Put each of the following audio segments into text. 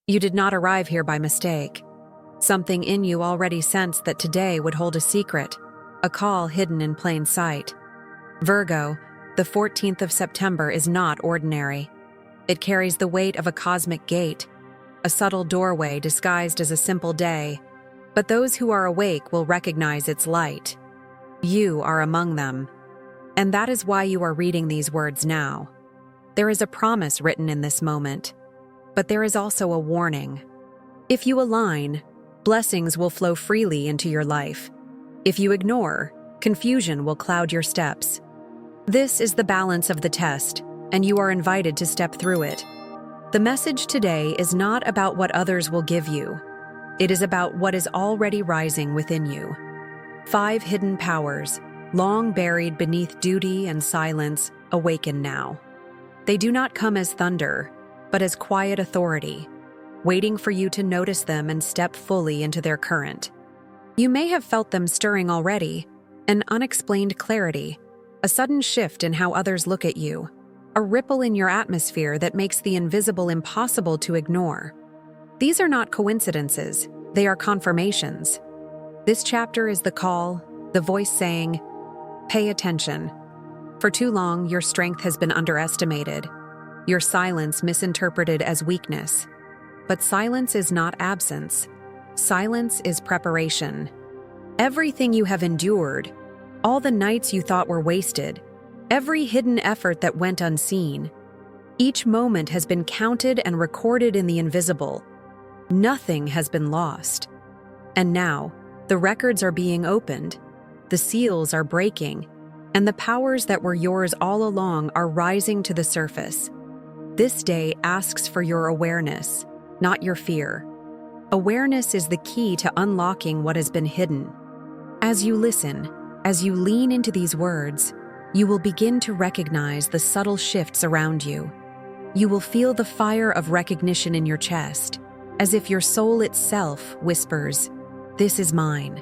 You did not arrive here by mistake. Something in you already sensed that today would hold a secret, a call hidden in plain sight. Virgo, the 14th of September is not ordinary. It carries the weight of a cosmic gate, a subtle doorway disguised as a simple day, but those who are awake will recognize its light. You are among them, and that is why you are reading these words now. There is a promise written in this moment, but there is also a warning. If you align, blessings will flow freely into your life. If you ignore, confusion will cloud your steps. This is the balance of the test, and you are invited to step through it. The message today is not about what others will give you. It is about what is already rising within you. 5 hidden powers, long buried beneath duty and silence, awaken now. They do not come as thunder, but as quiet authority, waiting for you to notice them and step fully into their current. You may have felt them stirring already, an unexplained clarity, a sudden shift in how others look at you, a ripple in your atmosphere that makes the invisible impossible to ignore. These are not coincidences, they are confirmations. This chapter is the call, the voice saying, "Pay attention." For too long, your strength has been underestimated, your silence misinterpreted as weakness. But silence is not absence. Silence is preparation. Everything you have endured, all the nights you thought were wasted, every hidden effort that went unseen, each moment has been counted and recorded in the invisible. Nothing has been lost. And now, the records are being opened, the seals are breaking, and the powers that were yours all along are rising to the surface. This day asks for your awareness, not your fear. Awareness is the key to unlocking what has been hidden. As you listen, as you lean into these words, you will begin to recognize the subtle shifts around you. You will feel the fire of recognition in your chest, as if your soul itself whispers, "This is mine."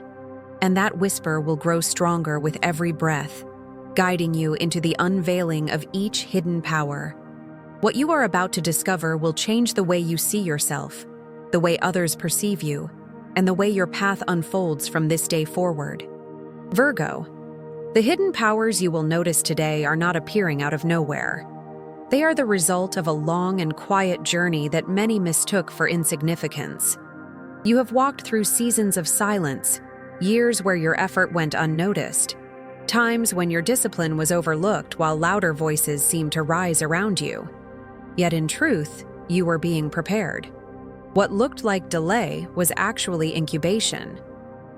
And that whisper will grow stronger with every breath, guiding you into the unveiling of each hidden power. What you are about to discover will change the way you see yourself, the way others perceive you, and the way your path unfolds from this day forward. Virgo, the hidden powers you will notice today are not appearing out of nowhere. They are the result of a long and quiet journey that many mistook for insignificance. You have walked through seasons of silence, years where your effort went unnoticed, times when your discipline was overlooked while louder voices seemed to rise around you. Yet in truth, you were being prepared. What looked like delay was actually incubation.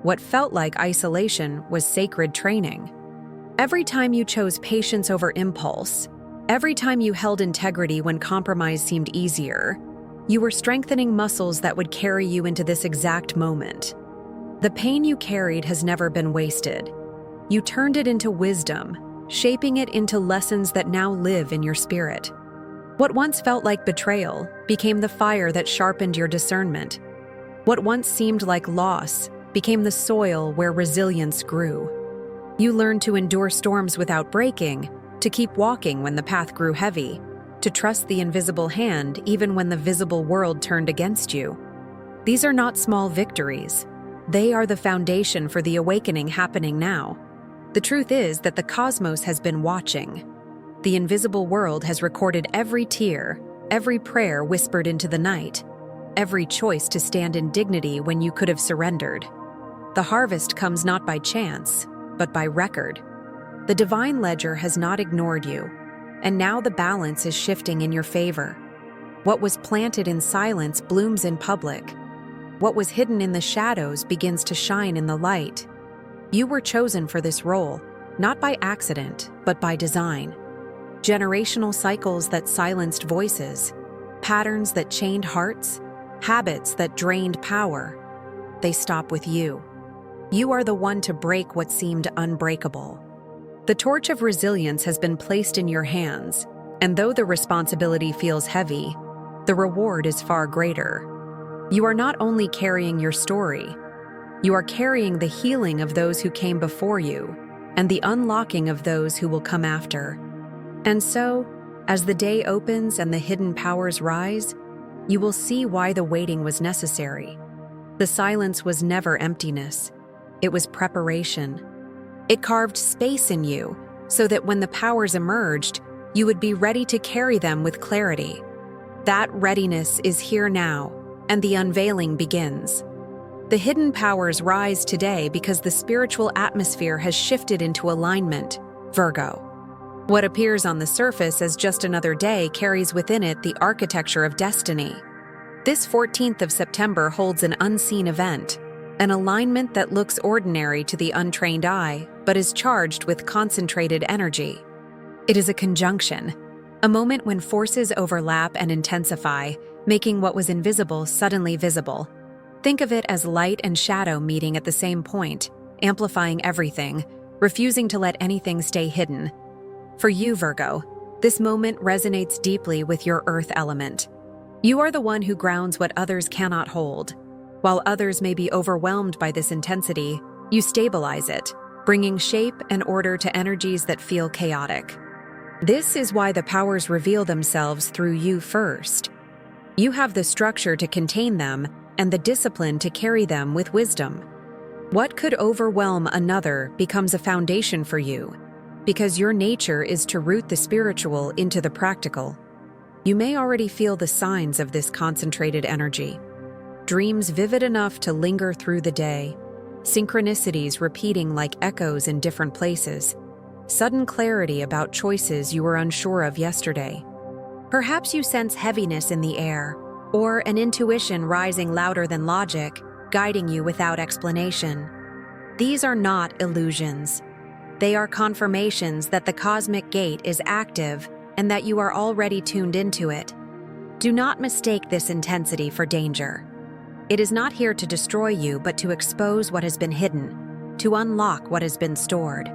What felt like isolation was sacred training. Every time you chose patience over impulse, every time you held integrity when compromise seemed easier, you were strengthening muscles that would carry you into this exact moment. The pain you carried has never been wasted. You turned it into wisdom, shaping it into lessons that now live in your spirit. What once felt like betrayal became the fire that sharpened your discernment. What once seemed like loss became the soil where resilience grew. You learned to endure storms without breaking, to keep walking when the path grew heavy, to trust the invisible hand even when the visible world turned against you. These are not small victories. They are the foundation for the awakening happening now. The truth is that the cosmos has been watching. The invisible world has recorded every tear, every prayer whispered into the night, every choice to stand in dignity when you could have surrendered. The harvest comes not by chance, but by record. The divine ledger has not ignored you, and now the balance is shifting in your favor. What was planted in silence blooms in public. What was hidden in the shadows begins to shine in the light. You were chosen for this role, not by accident, but by design. Generational cycles that silenced voices, patterns that chained hearts, habits that drained power. They stop with you. You are the one to break what seemed unbreakable. The torch of resilience has been placed in your hands, and though the responsibility feels heavy, the reward is far greater. You are not only carrying your story, you are carrying the healing of those who came before you and the unlocking of those who will come after. And so, as the day opens and the hidden powers rise, you will see why the waiting was necessary. The silence was never emptiness. It was preparation. It carved space in you so that when the powers emerged, you would be ready to carry them with clarity. That readiness is here now, and the unveiling begins. The hidden powers rise today because the spiritual atmosphere has shifted into alignment, Virgo. What appears on the surface as just another day carries within it the architecture of destiny. This 14th of September holds an unseen event, an alignment that looks ordinary to the untrained eye, but is charged with concentrated energy. It is a conjunction, a moment when forces overlap and intensify, making what was invisible suddenly visible. Think of it as light and shadow meeting at the same point, amplifying everything, refusing to let anything stay hidden. For you, Virgo, this moment resonates deeply with your earth element. You are the one who grounds what others cannot hold. While others may be overwhelmed by this intensity, you stabilize it, bringing shape and order to energies that feel chaotic. This is why the powers reveal themselves through you first. You have the structure to contain them and the discipline to carry them with wisdom. What could overwhelm another becomes a foundation for you, because your nature is to root the spiritual into the practical. You may already feel the signs of this concentrated energy. Dreams vivid enough to linger through the day, synchronicities repeating like echoes in different places, sudden clarity about choices you were unsure of yesterday. Perhaps you sense heaviness in the air, or an intuition rising louder than logic, guiding you without explanation. These are not illusions. They are confirmations that the cosmic gate is active and that you are already tuned into it. Do not mistake this intensity for danger. It is not here to destroy you, but to expose what has been hidden, to unlock what has been stored.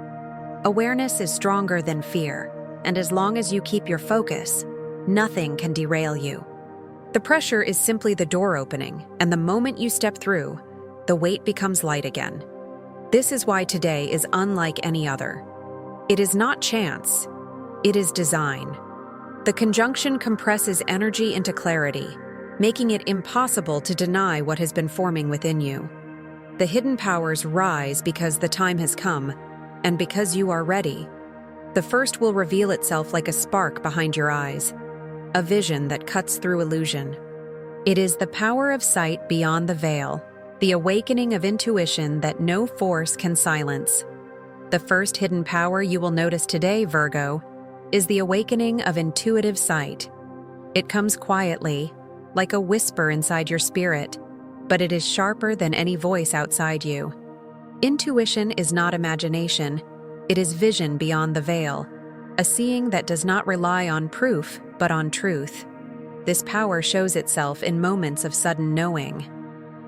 Awareness is stronger than fear, and as long as you keep your focus, nothing can derail you. The pressure is simply the door opening, and the moment you step through, the weight becomes light again. This is why today is unlike any other. It is not chance, it is design. The conjunction compresses energy into clarity, making it impossible to deny what has been forming within you. The hidden powers rise because the time has come, and because you are ready. The first will reveal itself like a spark behind your eyes, a vision that cuts through illusion. It is the power of sight beyond the veil, the awakening of intuition that no force can silence. The first hidden power you will notice today, Virgo, is the awakening of intuitive sight. It comes quietly, like a whisper inside your spirit, but it is sharper than any voice outside you. Intuition is not imagination, it is vision beyond the veil, a seeing that does not rely on proof, but on truth. This power shows itself in moments of sudden knowing.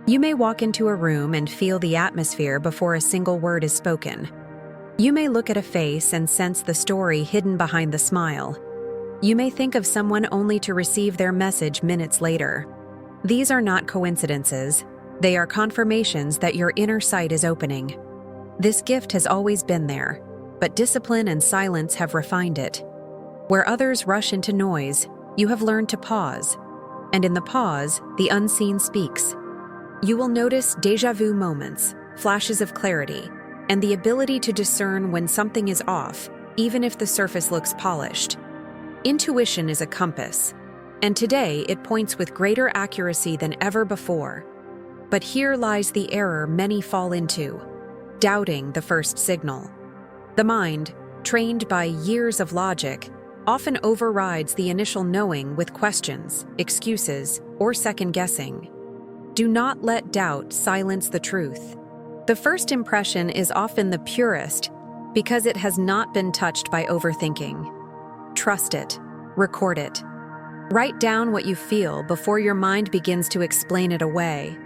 You may walk into a room and feel the atmosphere before a single word is spoken. You may look at a face and sense the story hidden behind the smile. You may think of someone only to receive their message minutes later. These are not coincidences. They are confirmations that your inner sight is opening. This gift has always been there, but discipline and silence have refined it. Where others rush into noise, you have learned to pause. And in the pause, the unseen speaks. You will notice déjà vu moments, flashes of clarity, and the ability to discern when something is off, even if the surface looks polished. Intuition is a compass, and today it points with greater accuracy than ever before. But here lies the error many fall into, doubting the first signal. The mind, trained by years of logic, often overrides the initial knowing with questions, excuses, or second-guessing. Do not let doubt silence the truth. The first impression is often the purest because it has not been touched by overthinking. Trust it. Record it. Write down what you feel before your mind begins to explain it away.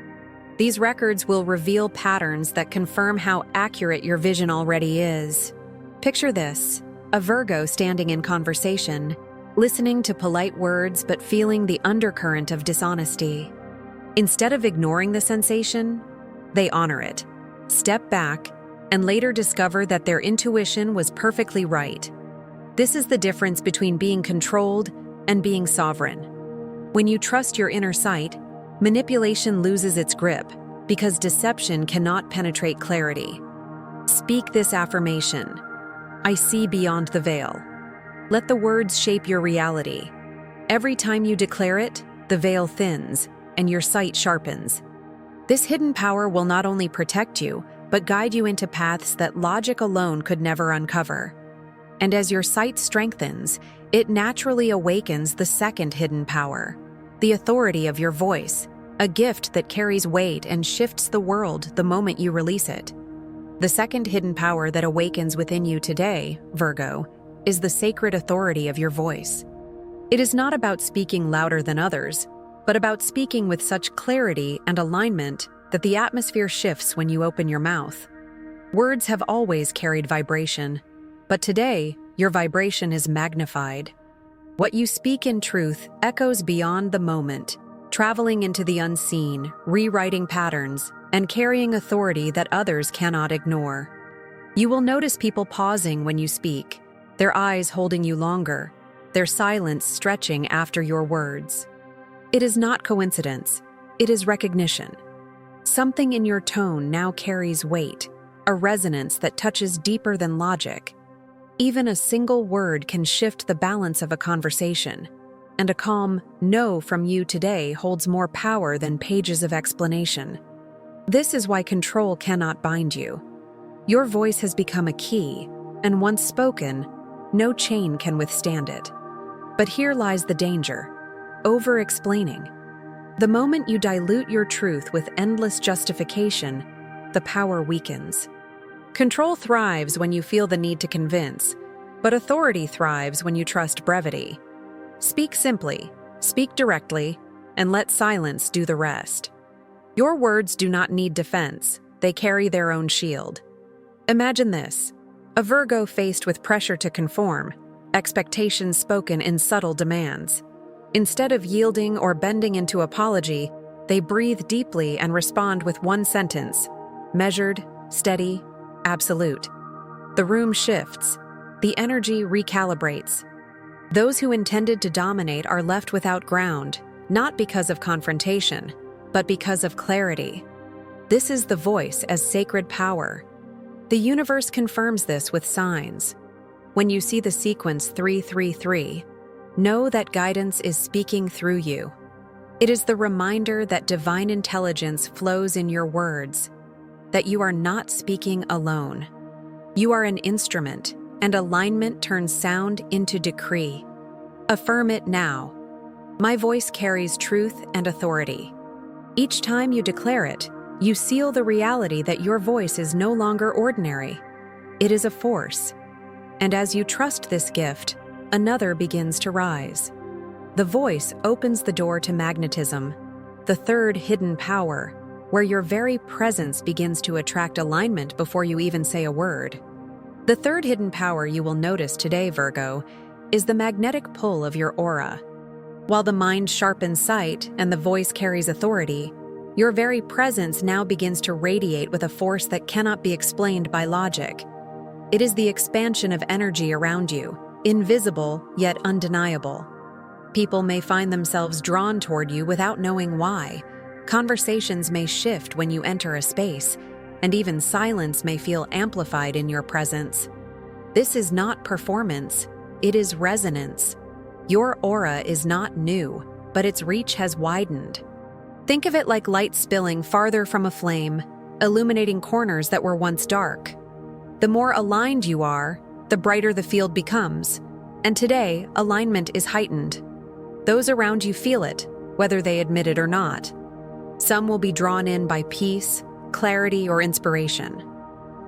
These records will reveal patterns that confirm how accurate your vision already is. Picture this: a Virgo standing in conversation, listening to polite words but feeling the undercurrent of dishonesty. Instead of ignoring the sensation, they honor it, step back, and later discover that their intuition was perfectly right. This is the difference between being controlled and being sovereign. When you trust your inner sight, manipulation loses its grip because deception cannot penetrate clarity. Speak this affirmation: I see beyond the veil. Let the words shape your reality. Every time you declare it, the veil thins and your sight sharpens. This hidden power will not only protect you, but guide you into paths that logic alone could never uncover. And as your sight strengthens, it naturally awakens the second hidden power, the authority of your voice, a gift that carries weight and shifts the world the moment you release it. The second hidden power that awakens within you today, Virgo, is the sacred authority of your voice. It is not about speaking louder than others, but about speaking with such clarity and alignment that the atmosphere shifts when you open your mouth. Words have always carried vibration, but today, your vibration is magnified. What you speak in truth echoes beyond the moment, traveling into the unseen, rewriting patterns, and carrying authority that others cannot ignore. You will notice people pausing when you speak, their eyes holding you longer, their silence stretching after your words. It is not coincidence, it is recognition. Something in your tone now carries weight, a resonance that touches deeper than logic. Even a single word can shift the balance of a conversation, and a calm "no" from you today holds more power than pages of explanation. This is why control cannot bind you. Your voice has become a key, and once spoken, no chain can withstand it. But here lies the danger: over-explaining. The moment you dilute your truth with endless justification, the power weakens. Control thrives when you feel the need to convince, but authority thrives when you trust brevity. Speak simply, speak directly, and let silence do the rest. Your words do not need defense, they carry their own shield. Imagine this: a Virgo faced with pressure to conform, expectations spoken in subtle demands. Instead of yielding or bending into apology, they breathe deeply and respond with one sentence: measured, steady, absolute. The room shifts. The energy recalibrates. Those who intended to dominate are left without ground, not because of confrontation, but because of clarity. This is the voice as sacred power. The universe confirms this with signs. When you see the sequence 333, know that guidance is speaking through you. It is the reminder that divine intelligence flows in your words, that you are not speaking alone. You are an instrument, and alignment turns sound into decree. Affirm it now. My voice carries truth and authority. Each time you declare it, you seal the reality that your voice is no longer ordinary. It is a force. And as you trust this gift, another begins to rise. The voice opens the door to magnetism, the third hidden power, where your very presence begins to attract alignment before you even say a word. The third hidden power you will notice today, Virgo, is the magnetic pull of your aura. While the mind sharpens sight and the voice carries authority, your very presence now begins to radiate with a force that cannot be explained by logic. It is the expansion of energy around you, invisible yet undeniable. People may find themselves drawn toward you without knowing why. Conversations may shift when you enter a space, and even silence may feel amplified in your presence. This is not performance, it is resonance. Your aura is not new, but its reach has widened. Think of it like light spilling farther from a flame, illuminating corners that were once dark. The more aligned you are, the brighter the field becomes, and today, alignment is heightened. Those around you feel it, whether they admit it or not. Some will be drawn in by peace, clarity, or inspiration.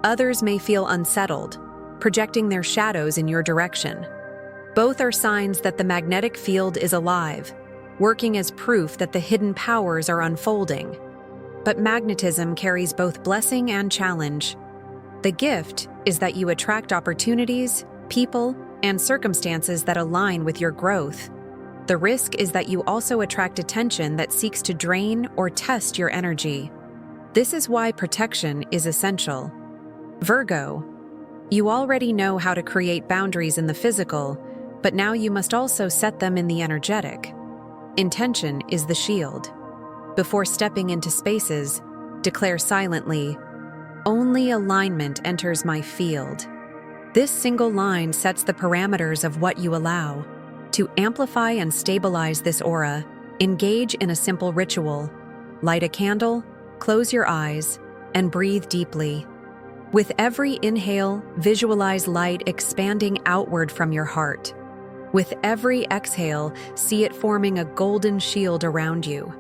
Others may feel unsettled, projecting their shadows in your direction. Both are signs that the magnetic field is alive, working as proof that the hidden powers are unfolding. But magnetism carries both blessing and challenge. The gift is that you attract opportunities, people, and circumstances that align with your growth. The risk is that you also attract attention that seeks to drain or test your energy. This is why protection is essential. Virgo, you already know how to create boundaries in the physical, but now you must also set them in the energetic. Intention is the shield. Before stepping into spaces, declare silently, "Only alignment enters my field." This single line sets the parameters of what you allow. To amplify and stabilize this aura, engage in a simple ritual. Light a candle, close your eyes, and breathe deeply. With every inhale, visualize light expanding outward from your heart. With every exhale, see it forming a golden shield around you.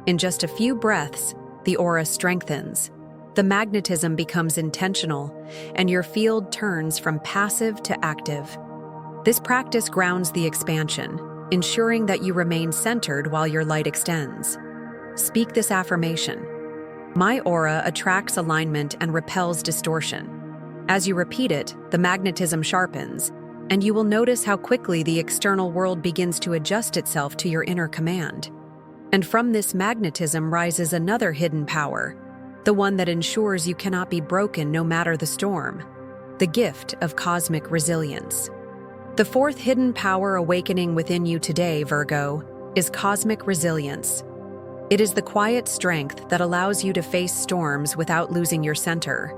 In just a few breaths, the aura strengthens. The magnetism becomes intentional, and your field turns from passive to active. This practice grounds the expansion, ensuring that you remain centered while your light extends. Speak this affirmation: "My aura attracts alignment and repels distortion." As you repeat it, the magnetism sharpens, and you will notice how quickly the external world begins to adjust itself to your inner command. And from this magnetism rises another hidden power, the one that ensures you cannot be broken no matter the storm: the gift of cosmic resilience. The fourth hidden power awakening within you today, Virgo, is cosmic resilience. It is the quiet strength that allows you to face storms without losing your center,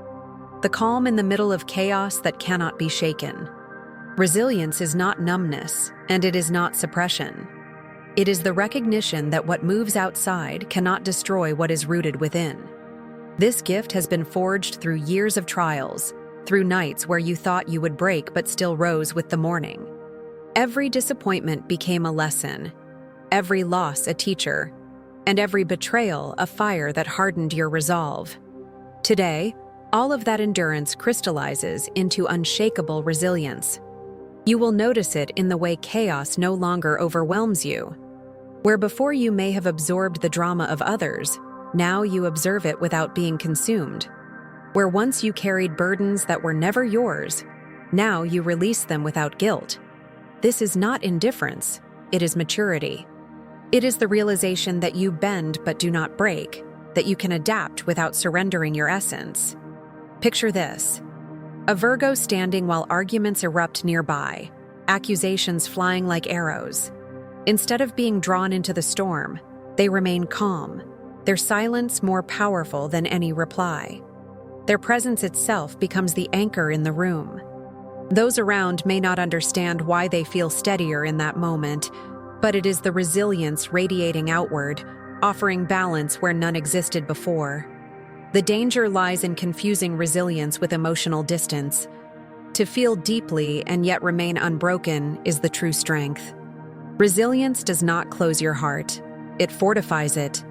the calm in the middle of chaos that cannot be shaken. Resilience is not numbness, and it is not suppression. It is the recognition that what moves outside cannot destroy what is rooted within. This gift has been forged through years of trials, through nights where you thought you would break but still rose with the morning. Every disappointment became a lesson, every loss a teacher, and every betrayal a fire that hardened your resolve. Today, all of that endurance crystallizes into unshakable resilience. You will notice it in the way chaos no longer overwhelms you. Where before you may have absorbed the drama of others, now you observe it without being consumed. Where once you carried burdens that were never yours, now you release them without guilt. This is not indifference, it is maturity. It is the realization that you bend but do not break, that you can adapt without surrendering your essence. Picture this: a Virgo standing while arguments erupt nearby, accusations flying like arrows. Instead of being drawn into the storm, they remain calm, their silence more powerful than any reply. Their presence itself becomes the anchor in the room. Those around may not understand why they feel steadier in that moment, but it is the resilience radiating outward, offering balance where none existed before. The danger lies in confusing resilience with emotional distance. To feel deeply and yet remain unbroken is the true strength. Resilience does not close your heart, it fortifies it.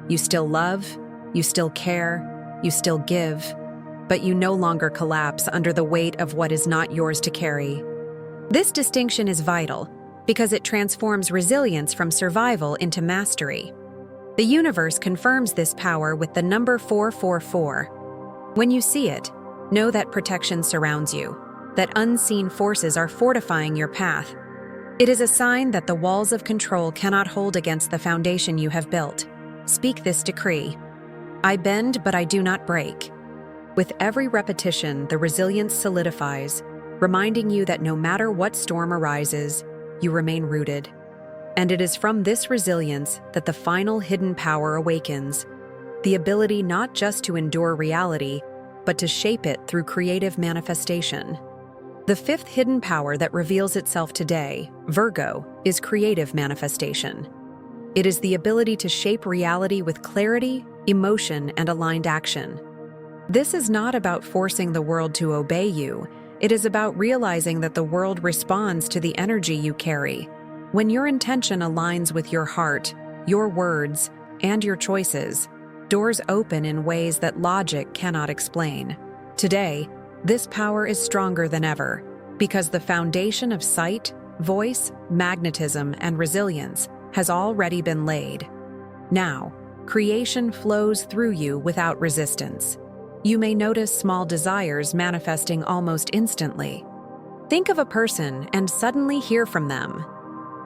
You still love, you still care, you still give, but you no longer collapse under the weight of what is not yours to carry. This distinction is vital because it transforms resilience from survival into mastery. The universe confirms this power with the number 444. When you see it, know that protection surrounds you, that unseen forces are fortifying your path. It is a sign that the walls of control cannot hold against the foundation you have built. Speak this decree: I bend, but I do not break. With every repetition, the resilience solidifies, reminding you that no matter what storm arises, you remain rooted. And it is from this resilience that the final hidden power awakens, the ability not just to endure reality, but to shape it through creative manifestation. The fifth hidden power that reveals itself today, Virgo, is creative manifestation. It is the ability to shape reality with clarity, emotion, and aligned action. This is not about forcing the world to obey you. It is about realizing that the world responds to the energy you carry. When your intention aligns with your heart, your words, and your choices, doors open in ways that logic cannot explain. Today, this power is stronger than ever because the foundation of sight, voice, magnetism, and resilience has already been laid. Now, creation flows through you without resistance. You may notice small desires manifesting almost instantly. Think of a person and suddenly hear from them.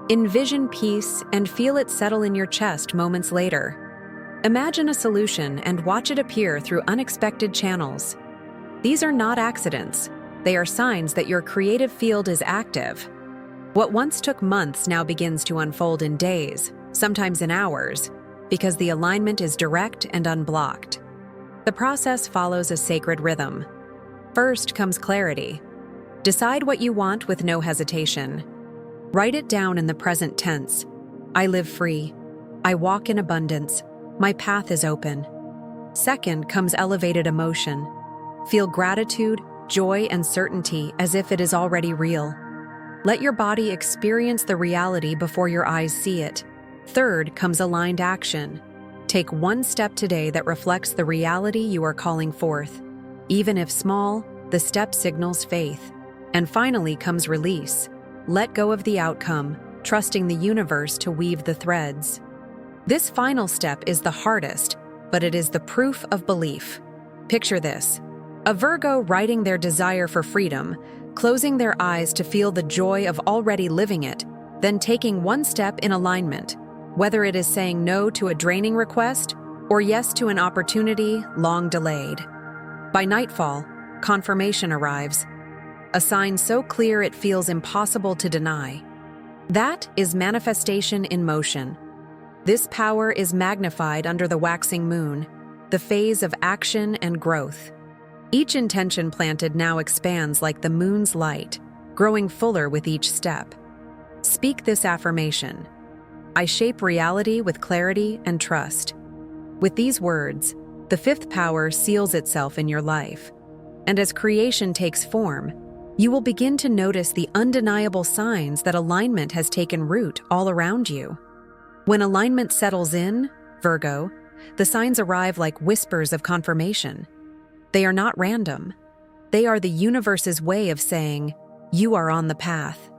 Envision peace and feel it settle in your chest moments later. Imagine a solution and watch it appear through unexpected channels. These are not accidents. They are signs that your creative field is active. What once took months now begins to unfold in days, sometimes in hours, because the alignment is direct and unblocked. The process follows a sacred rhythm. First comes clarity. Decide what you want with no hesitation. Write it down in the present tense. I live free. I walk in abundance. My path is open. Second comes elevated emotion. Feel gratitude, joy, and certainty as if it is already real. Let your body experience the reality before your eyes see it. Third comes aligned action. Take one step today that reflects the reality you are calling forth. Even if small, the step signals faith. And finally comes release. Let go of the outcome, trusting the universe to weave the threads. This final step is the hardest, but it is the proof of belief. Picture this: a Virgo writing their desire for freedom, closing their eyes to feel the joy of already living it, then taking one step in alignment, whether it is saying no to a draining request or yes to an opportunity long delayed. By nightfall, confirmation arrives, a sign so clear it feels impossible to deny. That is manifestation in motion. This power is magnified under the waxing moon, the phase of action and growth. Each intention planted now expands like the moon's light, growing fuller with each step. Speak this affirmation: I shape reality with clarity and trust. With these words, the fifth power seals itself in your life. And as creation takes form, you will begin to notice the undeniable signs that alignment has taken root all around you. When alignment settles in, Virgo, the signs arrive like whispers of confirmation. They are not random. They are the universe's way of saying, you are on the path.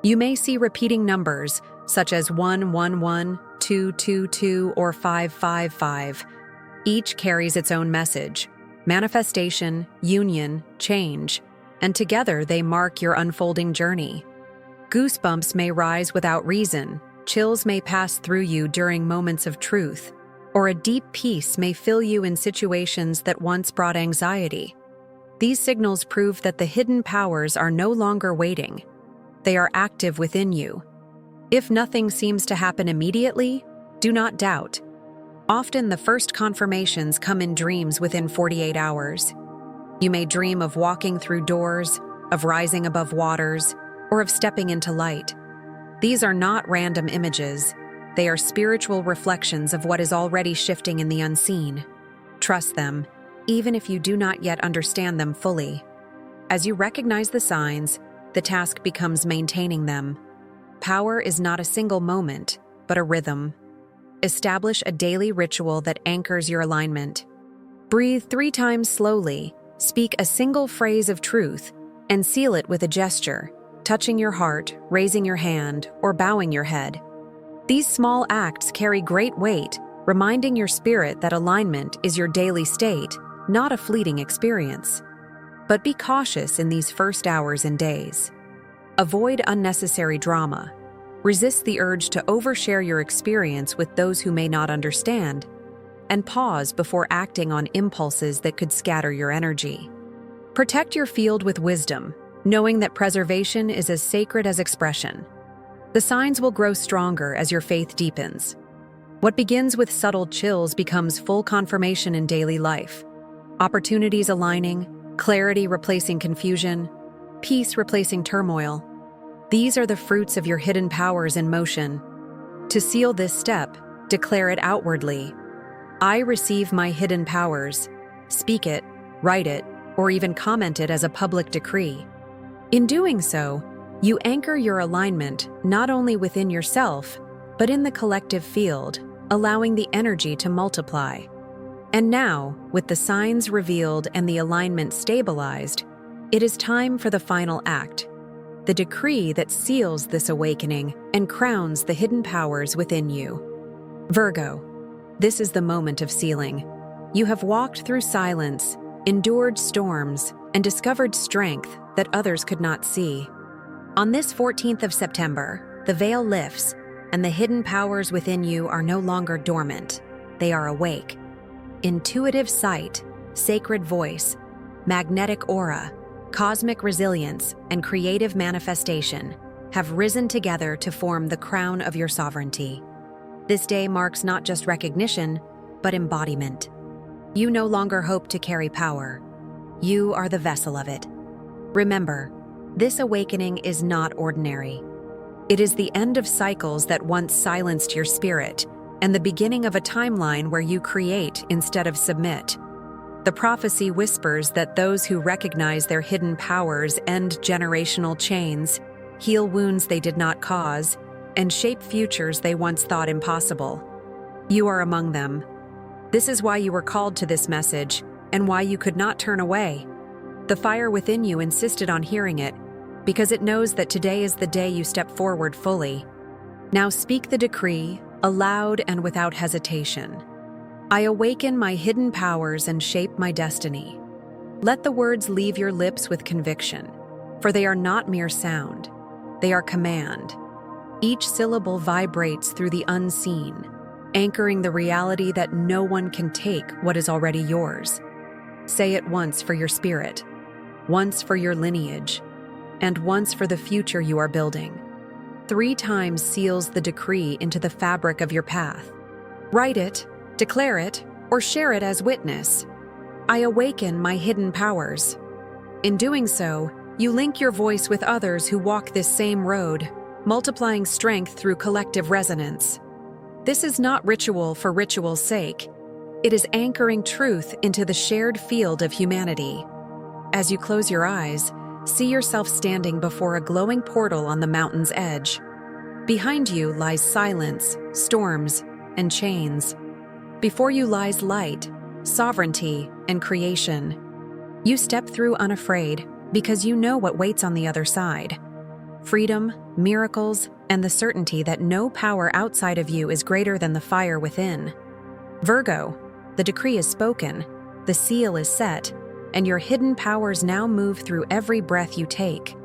You may see repeating numbers, such as 111, 222, or 555. Each carries its own message: manifestation, union, change, and together they mark your unfolding journey. Goosebumps may rise without reason, chills may pass through you during moments of truth, or a deep peace may fill you in situations that once brought anxiety. These signals prove that the hidden powers are no longer waiting. They are active within you. If nothing seems to happen immediately, do not doubt. Often the first confirmations come in dreams within 48 hours. You may dream of walking through doors, of rising above waters, or of stepping into light. These are not random images. They are spiritual reflections of what is already shifting in the unseen. Trust them, even if you do not yet understand them fully. As you recognize the signs, the task becomes maintaining them. Power is not a single moment, but a rhythm. Establish a daily ritual that anchors your alignment. Breathe 3 times slowly, speak a single phrase of truth, and seal it with a gesture, touching your heart, raising your hand, or bowing your head. These small acts carry great weight, reminding your spirit that alignment is your daily state, not a fleeting experience. But be cautious in these first hours and days. Avoid unnecessary drama. Resist the urge to overshare your experience with those who may not understand, and pause before acting on impulses that could scatter your energy. Protect your field with wisdom, knowing that preservation is as sacred as expression. The signs will grow stronger as your faith deepens. What begins with subtle chills becomes full confirmation in daily life. Opportunities aligning, clarity replacing confusion, peace replacing turmoil. These are the fruits of your hidden powers in motion. To seal this step, declare it outwardly. I receive my hidden powers. Speak it, write it, or even comment it as a public decree. In doing so, you anchor your alignment not only within yourself, but in the collective field, allowing the energy to multiply. And now, with the signs revealed and the alignment stabilized, it is time for the final act, the decree that seals this awakening and crowns the hidden powers within you. Virgo, this is the moment of sealing. You have walked through silence, endured storms, and discovered strength that others could not see. On this 14th of September, the veil lifts, and the hidden powers within you are no longer dormant. They are awake. Intuitive sight, sacred voice, magnetic aura, cosmic resilience, and creative manifestation have risen together to form the crown of your sovereignty. This day marks not just recognition, but embodiment. You no longer hope to carry power. You are the vessel of it. Remember, this awakening is not ordinary. It is the end of cycles that once silenced your spirit, and the beginning of a timeline where you create instead of submit. The prophecy whispers that those who recognize their hidden powers end generational chains, heal wounds they did not cause, and shape futures they once thought impossible. You are among them. This is why you were called to this message, and why you could not turn away. The fire within you insisted on hearing it, because it knows that today is the day you step forward fully. Now speak the decree, aloud and without hesitation. I awaken my hidden powers and shape my destiny. Let the words leave your lips with conviction, for they are not mere sound. They are command. Each syllable vibrates through the unseen, anchoring the reality that no one can take what is already yours. Say it once for your spirit, once for your lineage, and once for the future you are building. 3 times seals the decree into the fabric of your path. Write it, declare it, or share it as witness. I awaken my hidden powers. In doing so, you link your voice with others who walk this same road, multiplying strength through collective resonance. This is not ritual for ritual's sake. It is anchoring truth into the shared field of humanity. As you close your eyes, see yourself standing before a glowing portal on the mountain's edge. Behind you lies silence, storms, and chains. Before you lies light, sovereignty, and creation. You step through unafraid because you know what waits on the other side. Freedom, miracles, and the certainty that no power outside of you is greater than the fire within. Virgo, the decree is spoken, the seal is set, and your hidden powers now move through every breath you take.